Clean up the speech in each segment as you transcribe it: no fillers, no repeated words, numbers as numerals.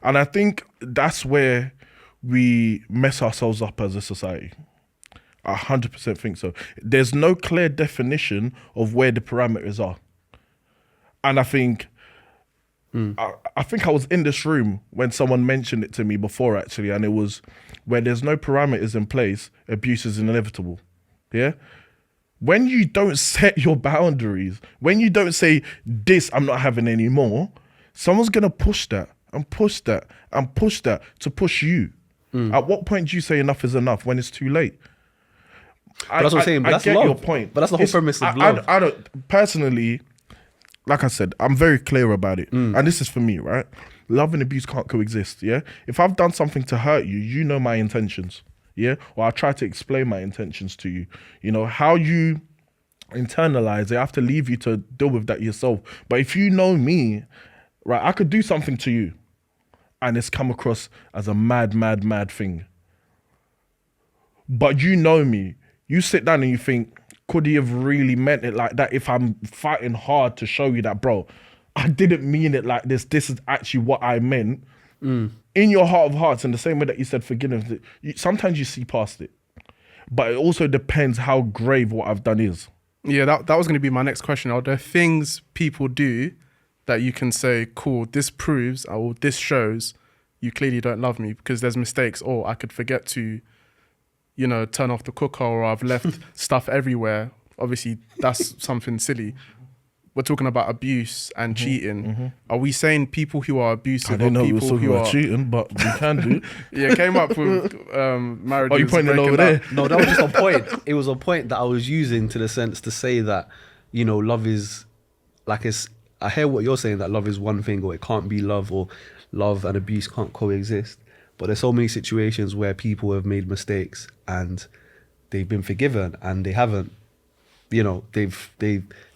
And I think that's where we mess ourselves up as a society. I 100% think so. There's no clear definition of where the parameters are. And I think I think I was in this room when someone mentioned it to me before, actually, and it was where there's no parameters in place, abuse is inevitable. Yeah? When you don't set your boundaries, when you don't say, this I'm not having anymore, someone's going to push that and push that and push that to push you. At what point do you say enough is enough when it's too late? But that's what I'm saying. But that's get love. your point. But that's the whole premise of love. I don't, personally, like I said, I'm very clear about it. And this is for me, right? Love and abuse can't coexist, yeah? If I've done something to hurt you, you know my intentions, yeah? Or I try to explain my intentions to you. You know, how you internalize it, I have to leave you to deal with that yourself. But if you know me, right, I could do something to you and it's come across as a mad thing. But you know me. You sit down and you think, could he have really meant it like that if I'm fighting hard to show you that, bro, I didn't mean it like this. This is actually what I meant. In your heart of hearts, in the same way that you said forgiveness, sometimes you see past it. But it also depends how grave what I've done is. Yeah, that was going to be my next question. Are there things people do that you can say, cool, this proves or this shows you clearly don't love me because there's mistakes, or I could forget to, you know, turn off the cooker, or I've left stuff everywhere. Obviously, that's something silly. We're talking about abuse and cheating. Are we saying people who are abusive I didn't know we were people talking who about are cheating, but we can do. Yeah, came up with marriages. Oh, you pointing over breaking up. there? No, that was just a point. It was a point that I was using to the sense to say that, you know, love is like I hear what you're saying, that love is one thing, or it can't be love, or love and abuse can't coexist. But there's so many situations where people have made mistakes and they've been forgiven and they haven't. You know, they've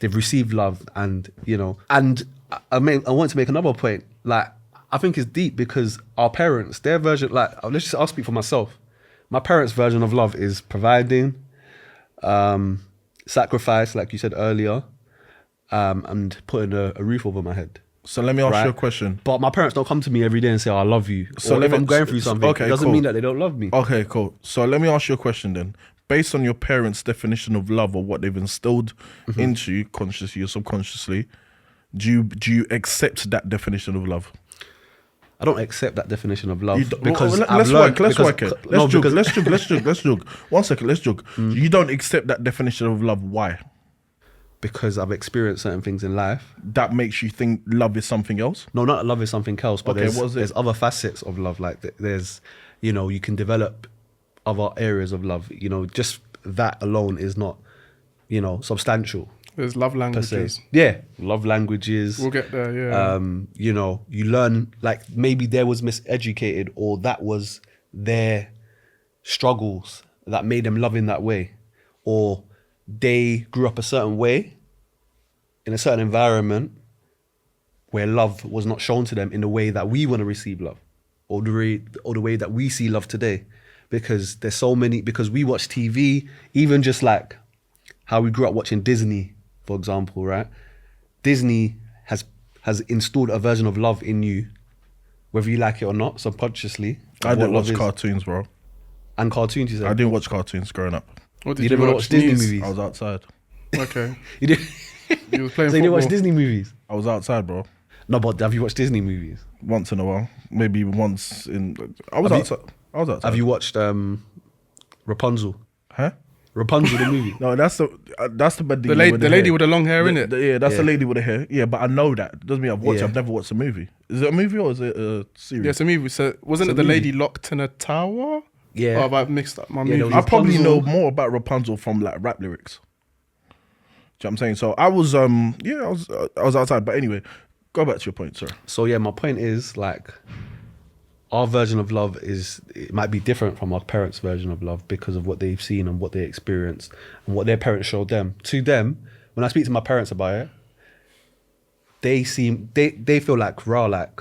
received love, and you know, and I want to make another point. Like, I think it's deep because our parents, their version, like, I'll speak for myself. My parents' version of love is providing, sacrifice, like you said earlier, and putting a roof over my head. So let me ask you a question. But my parents don't come to me every day and say, oh, I love you. So if I'm going through something, it doesn't mean that they don't love me. Okay, cool. So let me ask you a question then. Based on your parents' definition of love, or what they've instilled into you, consciously or subconsciously, do you accept that definition of love? I don't accept that definition of love because let's work it. Let's jog. 1 second, let's jog. You don't accept that definition of love. Why? Because I've experienced certain things in life. That makes you think love is something else? No, not love is something else, but Okay, there's other facets of love. Like there's, you know, you can develop other areas of love. You know, just that alone is not, you know, substantial. There's love languages. Yeah, love languages. We'll get there, yeah. You know, you learn, like, maybe they was miseducated, or that was their struggles that made them love in that way. Or they grew up a certain way in a certain environment where love was not shown to them in the way that we want to receive love, or the way that we see love today. Because there's so many, because we watch TV, even just like how we grew up watching Disney, for example, right? Disney has installed a version of love in you, whether you like it or not, subconsciously. I didn't watch cartoons, bro. And cartoons, you said? I didn't watch cartoons growing up. What You didn't watch Disney movies? I was outside. Okay. You did? You were playing So you didn't watch football. Disney movies? I was outside, bro. No, but have you watched Disney movies? Once in a while. Maybe once in... I was outside. Have you watched Rapunzel? Huh? Rapunzel, the movie? No, that's the bad The lady with the long hair, innit? Yeah, that's the lady with the hair. Yeah, but I know that. Doesn't mean I've watched it. Yeah. I've never watched the movie. Is it a movie or is it a series? Yeah, it's a movie. So wasn't it the lady locked in a tower? Yeah. Or have I mixed up my Yeah, movie? I probably Rapunzel. know more about Rapunzel from like rap lyrics. Do you know what I'm saying? So I was I was outside. But anyway, go back to your point, sir. So yeah, my point is, like, our version of love it might be different from our parents' version of love because of what they've seen and what they experienced and what their parents showed them. To them, when I speak to my parents about it, they feel like like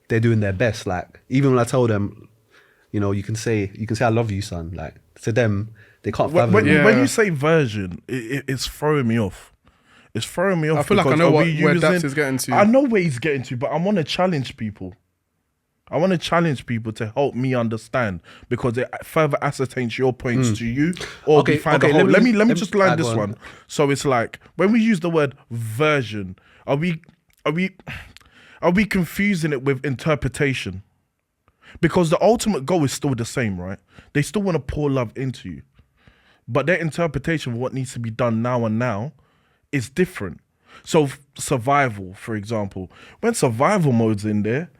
they're doing their best. Like, even when I tell them, you know, you can say I love you, son. Like, to them, they can't fathom When Yeah. you say version, it's throwing me off. It's throwing me off. I feel like I because know are where we Dax is getting to. I know where he's getting to, but I want to challenge people. I want to challenge people to help me understand, because it further ascertains your points to you, or Okay, we find a okay, whole. let me- Let me let me- just line go this on. one. So it's like when we use the word version, are we confusing it with interpretation? Because the ultimate goal is still the same, right? They still want to pour love into you, but their interpretation of what needs to be done now and now is different. So survival, for example, when survival mode's in there,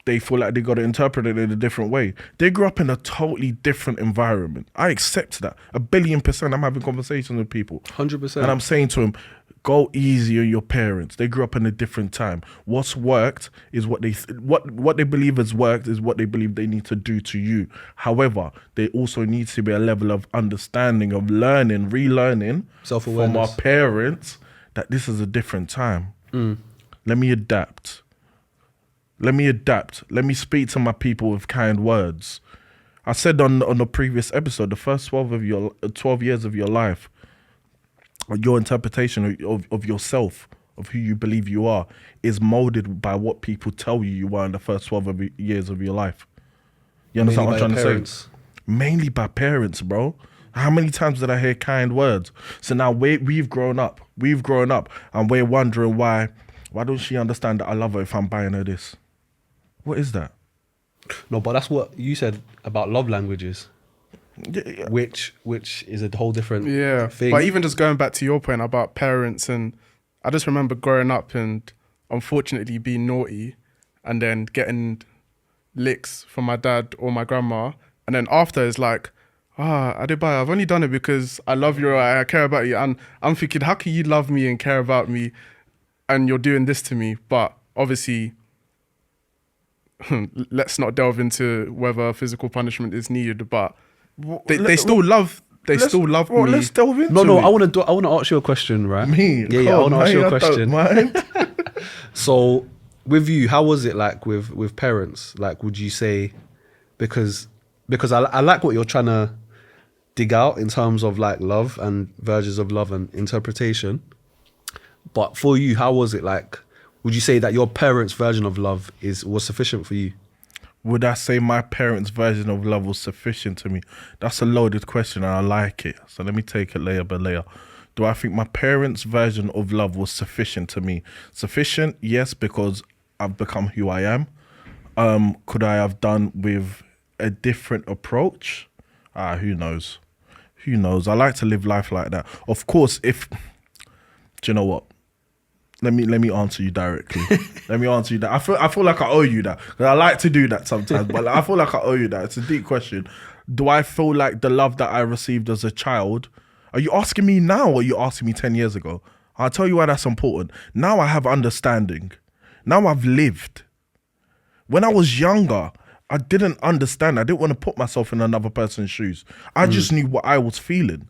they feel like they got to interpret it in a different way. They grew up in a totally different environment. I accept that 1,000,000,000%. I'm having conversations with people 100%. and I'm saying to them, go easy on your parents. They grew up in a different time. What's worked is what they believe has worked is what they believe they need to do to you. However, there also needs to be a level of understanding, of learning, relearning from Self-awareness. our parents that this is a different time. Let me adapt. Let me speak to my people with kind words. I said on the previous episode, the first 12 years of your life, your interpretation of yourself, of who you believe you are, is molded by what people tell you are in the first 12 years of your life. You understand what I'm trying to say? Mainly by parents, bro. How many times did I hear kind words? So now we've grown up, and we're wondering why don't she understand that I love her if I'm buying her this? What is that? No, but that's what you said about love languages, Yeah. which is a whole different thing. But even just going back to your point about parents, and I just remember growing up and unfortunately being naughty and then getting licks from my dad or my grandma, and then after it's like, Adebayo, I've only done it because I love you or I care about you, and I'm thinking, how can you love me and care about me and you're doing this to me? But obviously, let's not delve into whether physical punishment is needed, but they still love me. Let's delve into No, it. I want to ask you a question, right? Me? Yeah, I want to ask you a I don't question. mind. So, with you, how was it like with parents? Like, would you say, because I like what you're trying to dig out in terms of like love and versions of love and interpretation. But for you, how was it like? Would you say that your parents' version of love was sufficient for you? Would I say my parents' version of love was sufficient to me? That's a loaded question and I like it. So let me take it layer by layer. Do I think my parents' version of love was sufficient to me? Sufficient, yes, because I've become who I am. Could I have done with a different approach? Who knows? Who knows? I like to live life like that. Of course, do you know what? Let me answer you directly. Let me answer you that. I feel like I owe you that. 'Cause I like to do that sometimes, but I feel like I owe you that. It's a deep question. Do I feel like the love that I received as a child? Are you asking me now or are you asking me 10 years ago? I'll tell you why that's important. Now I have understanding. Now I've lived. When I was younger, I didn't understand. I didn't want to put myself in another person's shoes. I just knew what I was feeling.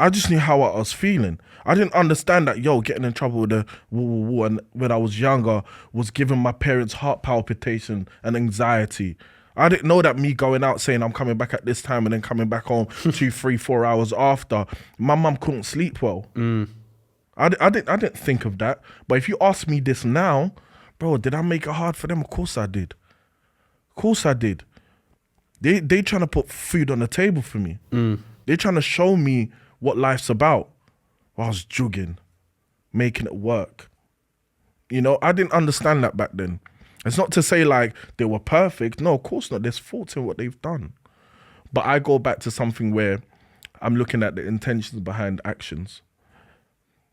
I just knew how I was feeling. I didn't understand that, getting in trouble with the woo, and when I was younger was giving my parents heart palpitation and anxiety. I didn't know that me going out saying I'm coming back at this time and then coming back home 2, 3, 4 hours after, my mum couldn't sleep well. I didn't think of that. But if you ask me this now, bro, did I make it hard for them? Of course I did. Of course I did. They trying to put food on the table for me. They trying to show me what life's about. I was jugging, making it work. I didn't understand that back then. It's not to say like they were perfect. No, of course not. There's faults in what they've done. But I go back to something where I'm looking at the intentions behind actions.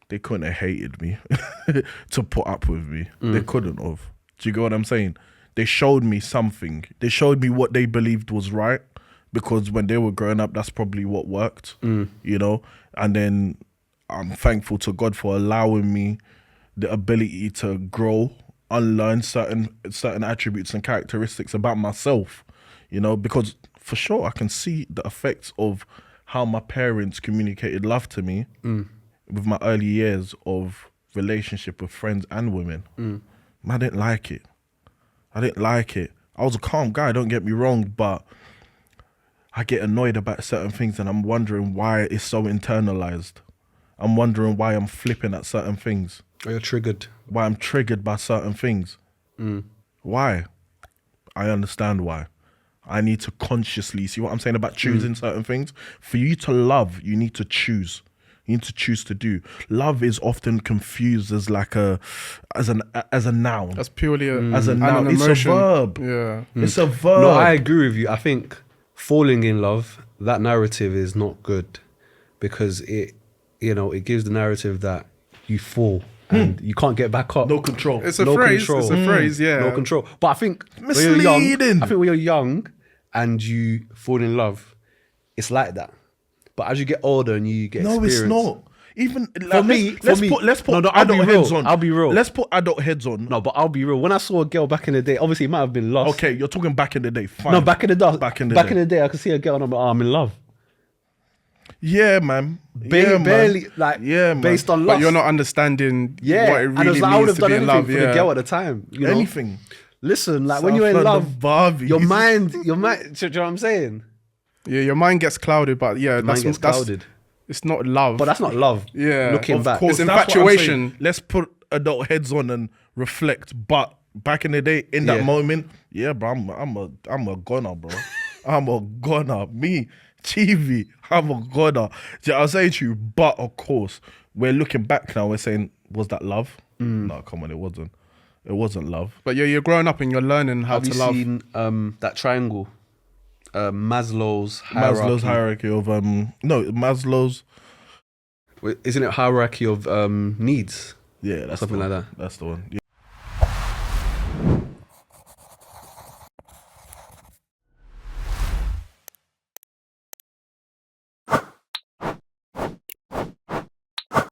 They couldn't have hated me to put up with me. They couldn't have. Do you get what I'm saying? They showed me something. They showed me what they believed was right, because when they were growing up, that's probably what worked, And then I'm thankful to God for allowing me the ability to grow, unlearn certain attributes and characteristics about myself, because for sure I can see the effects of how my parents communicated love to me with my early years of relationship with friends and women. I didn't like it. I was a calm guy, don't get me wrong, but I get annoyed about certain things and I'm wondering why it's so internalized. I'm wondering why I'm flipping at certain things. Or you're triggered. Why I'm triggered by certain things. Why? I understand why. I need to consciously see what I'm saying about choosing certain things. For you to love, you need to choose. You need to choose to do. Love is often confused as like as a noun. That's purely As a and noun. an It's a emotion. verb. Yeah. It's a verb. No, I agree with you. I think falling in love, that narrative is not good because it gives the narrative that you fall and you can't get back up. No control. It's a No phrase. control. It's a phrase. Yeah. No control. But I think when you're young, Misleading. I think when you're young and you fall in love, it's like that. But as you get older and you get No, experience, it's not. Even like, For me- let's put No, I'll be adult real. heads on. I'll be real. Let's put adult heads on. No, but I'll be real. When I saw a girl back in the day, obviously it might have been lost. Okay, you're talking back in the day. Fine. No, back in the day. Back in the day. I could see a girl and I'm in love. Yeah, man. Barely, like, yeah, man. based on But lust. you're not understanding Yeah, what it and it really was like, I would means have to done be in anything love. for Yeah. the girl at the time. You know? Anything. Listen, like when you're in South love, London Barbies. your mind, do you know what I'm saying? Yeah, your mind gets clouded, but yeah, Mind gets clouded. It's not love. But that's not love. Yeah, Looking Of back. course, It's that's what I'm infatuation. saying. Let's put adult heads on and reflect. But back in the day, in that Yeah. moment, yeah, bro, I'm a goner, bro. I'm a goner. Me, Chivi, I'm a goner. Do you know what I'm saying to you? But of course, we're looking back now. We're saying, was that love? No, come on, it wasn't. It wasn't love. But yeah, you're growing up and you're learning how Have to you love. seen that triangle? Maslow's hierarchy. Maslow's hierarchy of Maslow's. Isn't it hierarchy of needs? Yeah, that's Something the like one. that. That's the one.